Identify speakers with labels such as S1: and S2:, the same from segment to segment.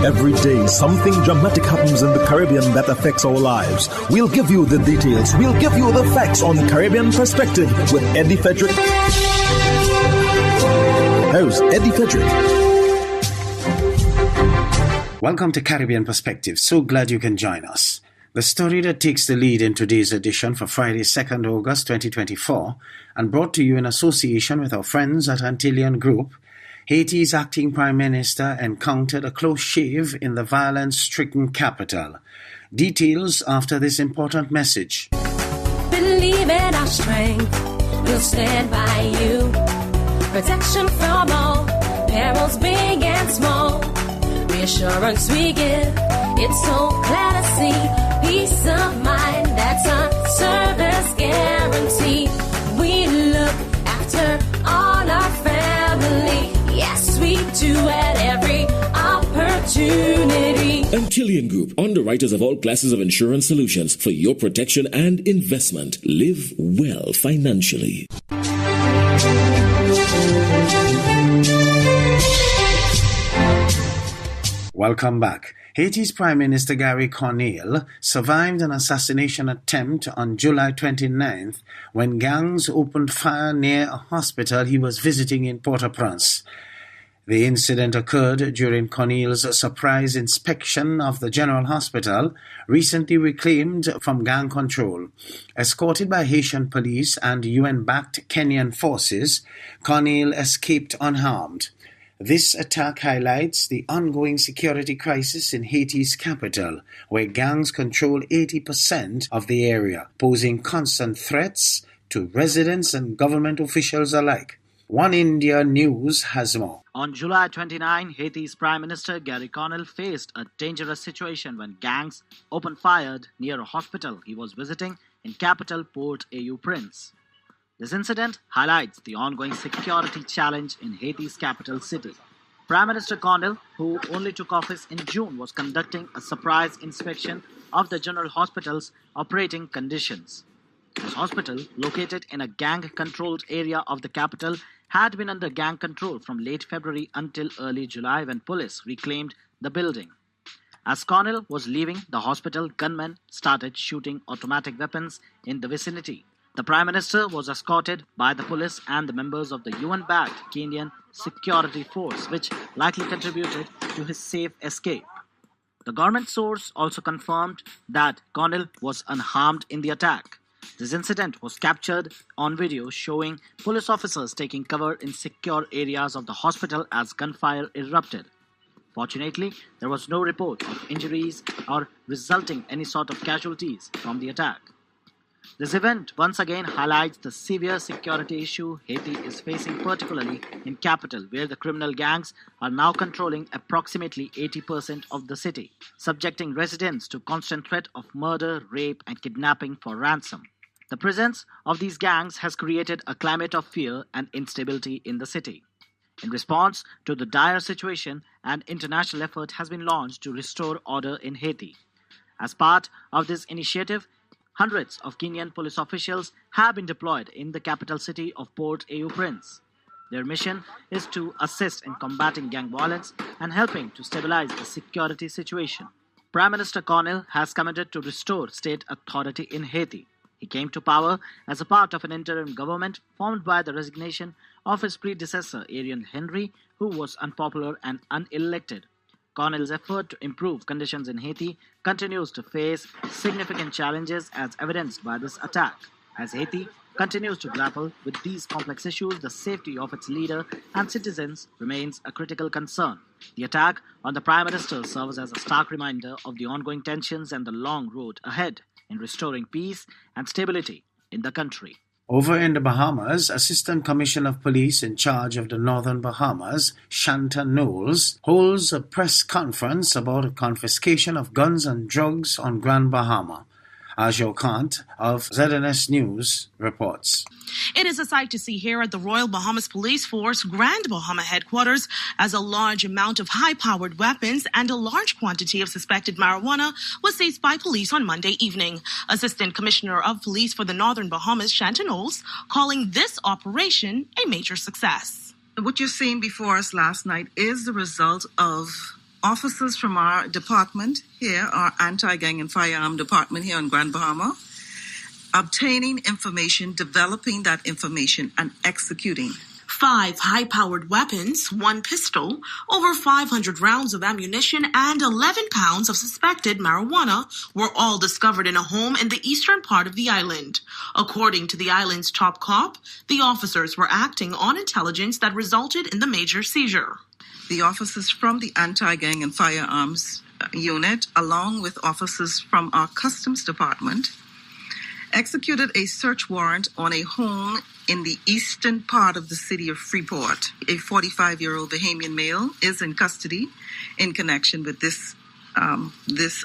S1: Every day, something dramatic happens in the Caribbean that affects our lives. We'll give you the details. We'll give you the facts on Caribbean Perspective with Eddie Frederick. Here's Eddie Frederick.
S2: Welcome to Caribbean Perspective. So glad you can join us. The story that takes the lead in today's edition for Friday, 2nd August 2024, and brought to you in association with our friends at Antillean Group, Haiti's acting Prime Minister encountered a close shave in the violence-stricken capital. Details after this important message.
S3: Believe in our strength, we'll stand by you. Protection from all, perils big and small. Reassurance we give, it's so glad to see. Peace of mind, that's our service guarantee. We look after all our family. Yes, we do at every opportunity.
S4: Antillean Group, underwriters of all classes of insurance solutions for your protection and investment. Live well financially.
S2: Welcome back. Haiti's Prime Minister Gary Conille survived an assassination attempt on July 29th when gangs opened fire near a hospital he was visiting in Port-au-Prince. The incident occurred during Conille's surprise inspection of the General Hospital, recently reclaimed from gang control. Escorted by Haitian police and UN-backed Kenyan forces, Conille escaped unharmed. This attack highlights the ongoing security crisis in Haiti's capital, where gangs control 80% of the area, posing constant threats to residents and government officials alike. One India News has more.
S5: On July 29, Haiti's Prime Minister Gary Conille faced a dangerous situation when gangs opened fire near a hospital he was visiting in capital Port-au-Prince. This incident highlights the ongoing security challenge in Haiti's capital city. Prime Minister Conille, who only took office in June, was conducting a surprise inspection of the General Hospital's operating conditions. This hospital, located in a gang-controlled area of the capital, had been under gang control from late February until early July when police reclaimed the building. As Conille was leaving the hospital, gunmen started shooting automatic weapons in the vicinity. The Prime Minister was escorted by the police and the members of the UN-backed Kenyan security force, which likely contributed to his safe escape. The government source also confirmed that Conille was unharmed in the attack. This incident was captured on video showing police officers taking cover in secure areas of the hospital as gunfire erupted. Fortunately, there was no report of injuries or resulting any sort of casualties from the attack. This event once again highlights the severe security issue Haiti is facing, particularly in capital, where the criminal gangs are now controlling approximately 80% of the city, subjecting residents to constant threat of murder, rape, and kidnapping for ransom. The presence of these gangs has created a climate of fear and instability in the city. In response to the dire situation, an international effort has been launched to restore order in Haiti. As part of this initiative, hundreds of Kenyan police officials have been deployed in the capital city of Port-au-Prince. Their mission is to assist in combating gang violence and helping to stabilize the security situation. Prime Minister Conille has committed to restore state authority in Haiti. He came to power as a part of an interim government formed by the resignation of his predecessor, Ariel Henry, who was unpopular and unelected. Conille's effort to improve conditions in Haiti continues to face significant challenges as evidenced by this attack. As Haiti continues to grapple with these complex issues, the safety of its leader and citizens remains a critical concern. The attack on the Prime Minister serves as a stark reminder of the ongoing tensions and the long road ahead in restoring peace and stability in the country.
S2: Over in the Bahamas, Assistant Commissioner of Police in charge of the Northern Bahamas, Shanta Knowles, holds a press conference about a confiscation of guns and drugs on Grand Bahama. Ajo Kant of ZNS News reports.
S6: It is a sight to see here at the Royal Bahamas Police Force Grand Bahama headquarters, as a large amount of high-powered weapons and a large quantity of suspected marijuana was seized by police on Monday evening. Assistant Commissioner of Police for the Northern Bahamas, Shanta Knowles, calling this operation a major success.
S7: What you're seeing before us last night is the result of officers from our department here, our anti-gang and firearm department here in Grand Bahama, obtaining information, developing that information, and executing.
S6: 5 high-powered weapons, 1 pistol, over 500 rounds of ammunition, and 11 pounds of suspected marijuana were all discovered in a home in the eastern part of the island. According to the island's top cop, the officers were acting on intelligence that resulted in the major seizure.
S7: The officers from the anti-gang and firearms unit, along with officers from our customs department, executed a search warrant on a home in the eastern part of the city of Freeport. A 45-year-old Bahamian male is in custody in connection with this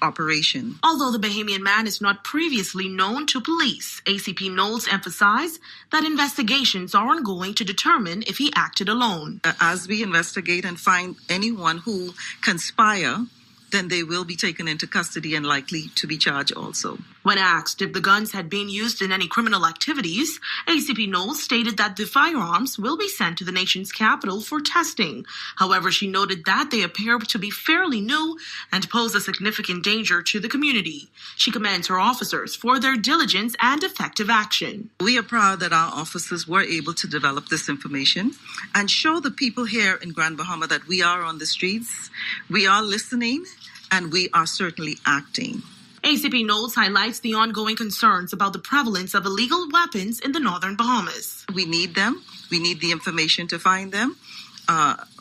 S7: operation.
S6: Although the Bahamian man is not previously known to police, ACP Knowles emphasized that investigations are ongoing to determine if he acted alone.
S7: As we investigate and find anyone who conspire, then they will be taken into custody and likely to be charged also.
S6: When asked if the guns had been used in any criminal activities, ACP Knowles stated that the firearms will be sent to the nation's capital for testing. However, she noted that they appear to be fairly new and pose a significant danger to the community. She commends her officers for their diligence and effective action.
S7: We are proud that our officers were able to develop this information and show the people here in Grand Bahama that we are on the streets, we are listening, and we are certainly acting.
S6: ACP Knowles highlights the ongoing concerns about the prevalence of illegal weapons in the northern Bahamas.
S7: We need them. We need the information to find them.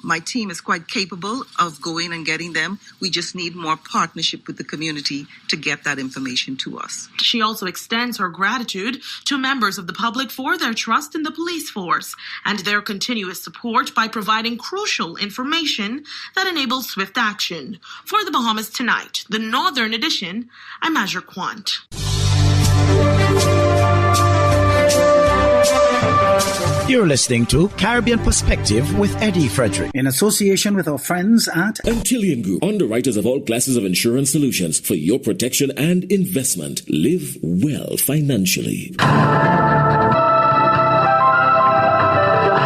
S7: My team is quite capable of going and getting them. We just need more partnership with the community to get that information to us.
S6: She also extends her gratitude to members of the public for their trust in the police force and their continuous support by providing crucial information that enables swift action. For the Bahamas Tonight, the Northern Edition, I'm Azure Quant.
S8: You're listening to Caribbean Perspective with Eddie Frederick.
S2: In association with our friends at
S4: Antillian Group, underwriters of all classes of insurance solutions for your protection and investment. Live well financially.
S9: The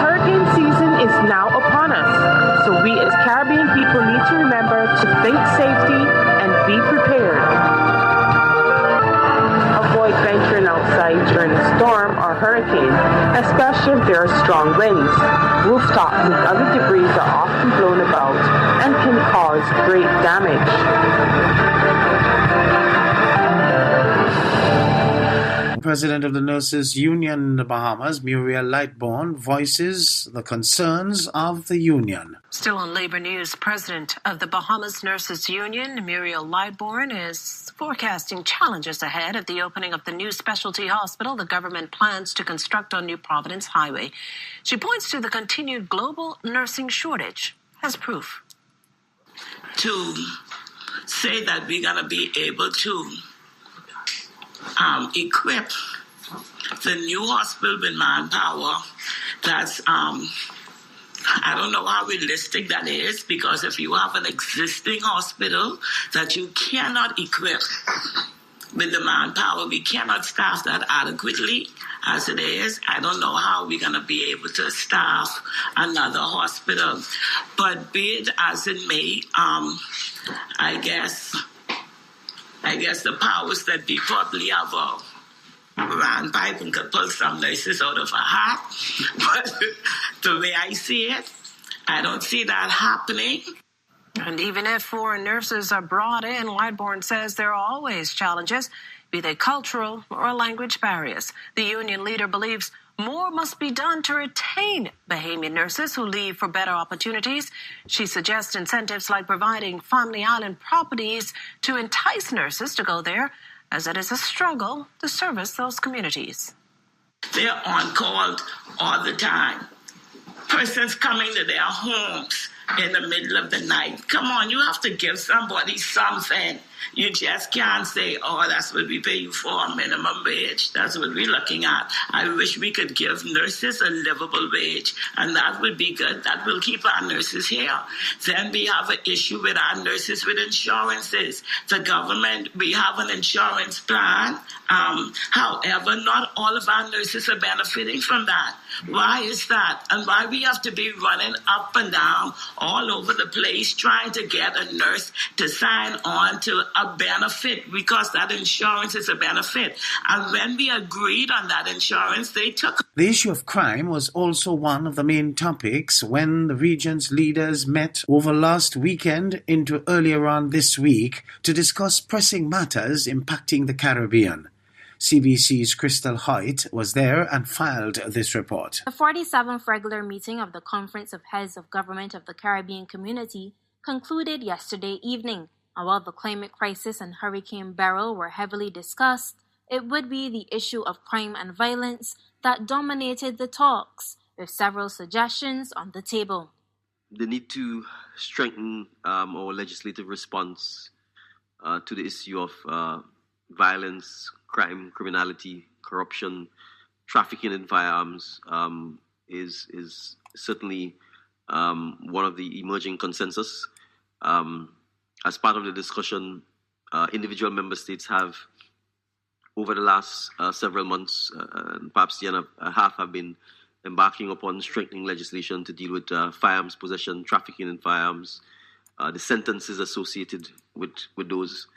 S9: hurricane season is now upon us, so we as Caribbean people need to remember to think safety and be prepared. Avoid venturing outside during a storm or hurricane, especially if there are strong winds. Rooftops and other debris are often blown about and can cause great damage.
S2: President of the Nurses Union in the Bahamas, Muriel Lightbourne, voices the concerns of the union.
S10: Still on labor news, President of the Bahamas Nurses Union, Muriel Lightbourne, is forecasting challenges ahead at the opening of the new specialty hospital the government plans to construct on New Providence Highway. She points to the continued global nursing shortage as proof.
S11: To say that we're going to be able to equip the new hospital with manpower, that's I don't know how realistic that is, because if you have an existing hospital that you cannot equip with the manpower, we cannot staff that adequately as it is. I don't know how we're going to be able to staff another hospital. But be it as it may, I guess the powers that be probably have a round pipe and could pull some nurses out of a hat. But the way I see it, I don't see that happening.
S10: And even if foreign nurses are brought in, Lightbourne says there are always challenges, be they cultural or language barriers. The union leader believes more must be done to retain Bahamian nurses who leave for better opportunities. She suggests incentives like providing family island properties to entice nurses to go there, as it is a struggle to service those communities.
S11: They're on call all the time. Persons coming to their homes in the middle of the night. Come on, you have to give somebody something. You just can't say, oh, that's what we pay you for, minimum wage. That's what we're looking at. I wish we could give nurses a livable wage, and that would be good. That will keep our nurses here. Then we have an issue with our nurses with insurances. The government, we have an insurance plan. However, not all of our nurses are benefiting from that. Why is that? And why we have to be running up and down all over the place trying to get a nurse to sign on to a benefit because that insurance is a benefit. And when we agreed on that insurance, they took...
S2: The issue of crime was also one of the main topics when the region's leaders met over last weekend into earlier on this week to discuss pressing matters impacting the Caribbean. CBC's Crystal Hoyt was there and filed this report.
S12: The 47th regular meeting of the Conference of Heads of Government of the Caribbean Community concluded yesterday evening, and while the climate crisis and Hurricane Beryl were heavily discussed, it would be the issue of crime and violence that dominated the talks, with several suggestions on the table.
S13: The need to strengthen our legislative response to the issue of violence, crime, criminality, corruption, trafficking in firearms is certainly one of the emerging consensus. As part of the discussion, individual member states have, over the last several months, perhaps year and a half, have been embarking upon strengthening legislation to deal with firearms possession, trafficking in firearms, the sentences associated with those.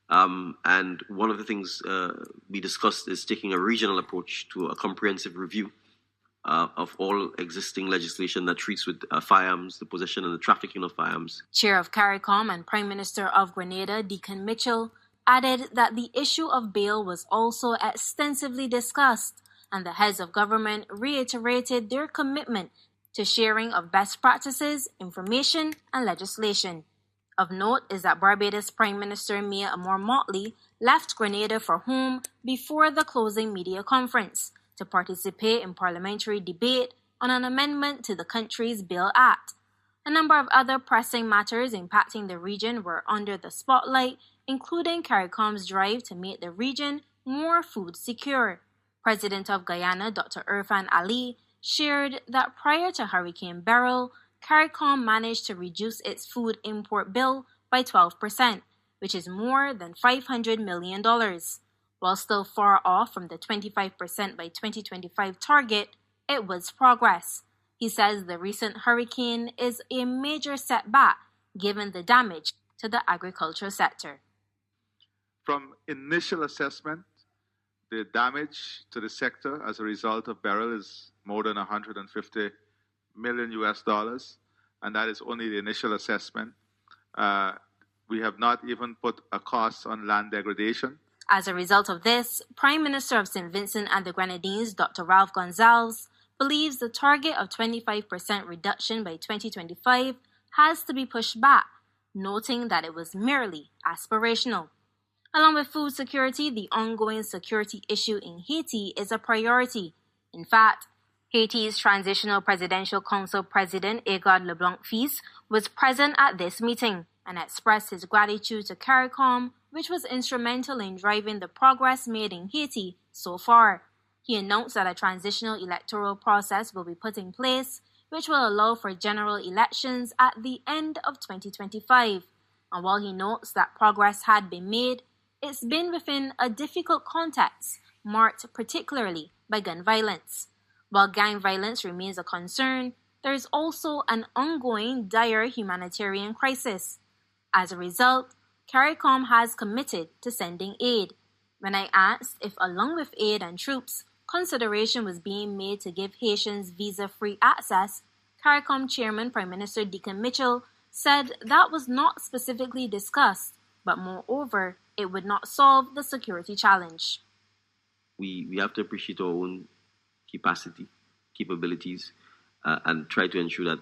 S13: And one of the things we discussed is taking a regional approach to a comprehensive review of all existing legislation that treats with firearms, the possession and the trafficking of firearms.
S12: Chair of CARICOM and Prime Minister of Grenada, Deacon Mitchell, added that the issue of bail was also extensively discussed, and the heads of government reiterated their commitment to sharing of best practices, information, and legislation. Of note is that Barbados Prime Minister Mia Amor Motley left Grenada for home before the closing media conference to participate in parliamentary debate on an amendment to the country's Bail Act. A number of other pressing matters impacting the region were under the spotlight, including CARICOM's drive to make the region more food secure. President of Guyana, Dr. Irfan Ali, shared that prior to Hurricane Beryl, CARICOM managed to reduce its food import bill by 12%, which is more than $500 million. While still far off from the 25% by 2025 target, it was progress. He says the recent hurricane is a major setback given the damage to the agricultural sector.
S14: From initial assessment, the damage to the sector as a result of Beryl is more than $150 million US, and that is only the initial assessment. We have not even put a cost on land degradation.
S12: As a result of this, Prime Minister of St. Vincent and the Grenadines, Dr. Ralph Gonsalves, believes the target of 25% reduction by 2025 has to be pushed back, noting that it was merely aspirational. Along with food security, the ongoing security issue in Haiti is a priority. In fact, Haiti's Transitional Presidential Council President Egard Leblanc-Fils was present at this meeting and expressed his gratitude to CARICOM, which was instrumental in driving the progress made in Haiti so far. He announced that a transitional electoral process will be put in place, which will allow for general elections at the end of 2025. And while he notes that progress had been made, it's been within a difficult context, marked particularly by gun violence. While gang violence remains a concern, there is also an ongoing dire humanitarian crisis. As a result, CARICOM has committed to sending aid. When I asked if, along with aid and troops, consideration was being made to give Haitians visa-free access, CARICOM Chairman Prime Minister Deacon Mitchell said that was not specifically discussed, but moreover, it would not solve the security challenge.
S13: We have to appreciate our own capabilities, and try to ensure that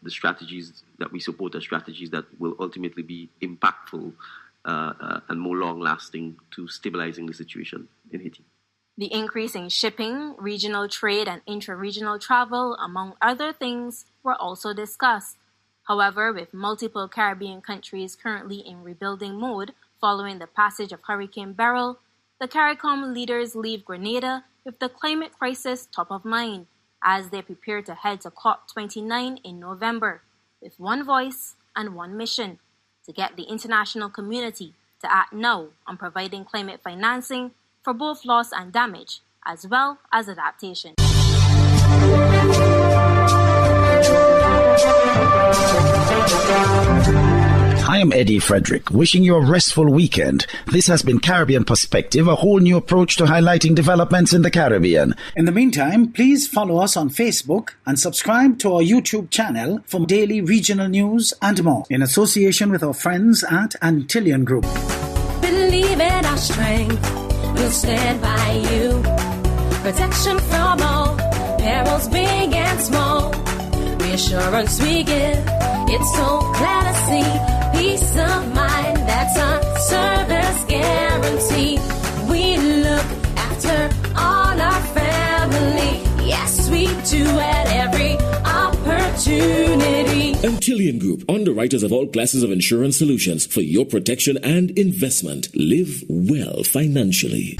S13: the strategies that we support are strategies that will ultimately be impactful and more long-lasting to stabilizing the situation in Haiti.
S12: The increase in shipping, regional trade, and intra-regional travel, among other things, were also discussed. However, with multiple Caribbean countries currently in rebuilding mode following the passage of Hurricane Beryl, the CARICOM leaders leave Grenada with the climate crisis top of mind as they prepare to head to COP29 in November, with one voice and one mission: to get the international community to act now on providing climate financing for both loss and damage, as well as adaptation.
S8: I am Eddie Frederick, wishing you a restful weekend. This has been Caribbean Perspective, a whole new approach to highlighting developments in the Caribbean.
S2: In the meantime, please follow us on Facebook and subscribe to our YouTube channel for daily regional news and more, in association with our friends at Antillian Group.
S3: Believe in our strength, we'll stand by you. Protection from all perils, big and small. Reassurance we give, it's so glad to see. Peace of mind, that's our service guarantee. We look after all our family. Yes, we do at every opportunity.
S4: Antillian Group, underwriters of all classes of insurance solutions for your protection and investment. Live well financially.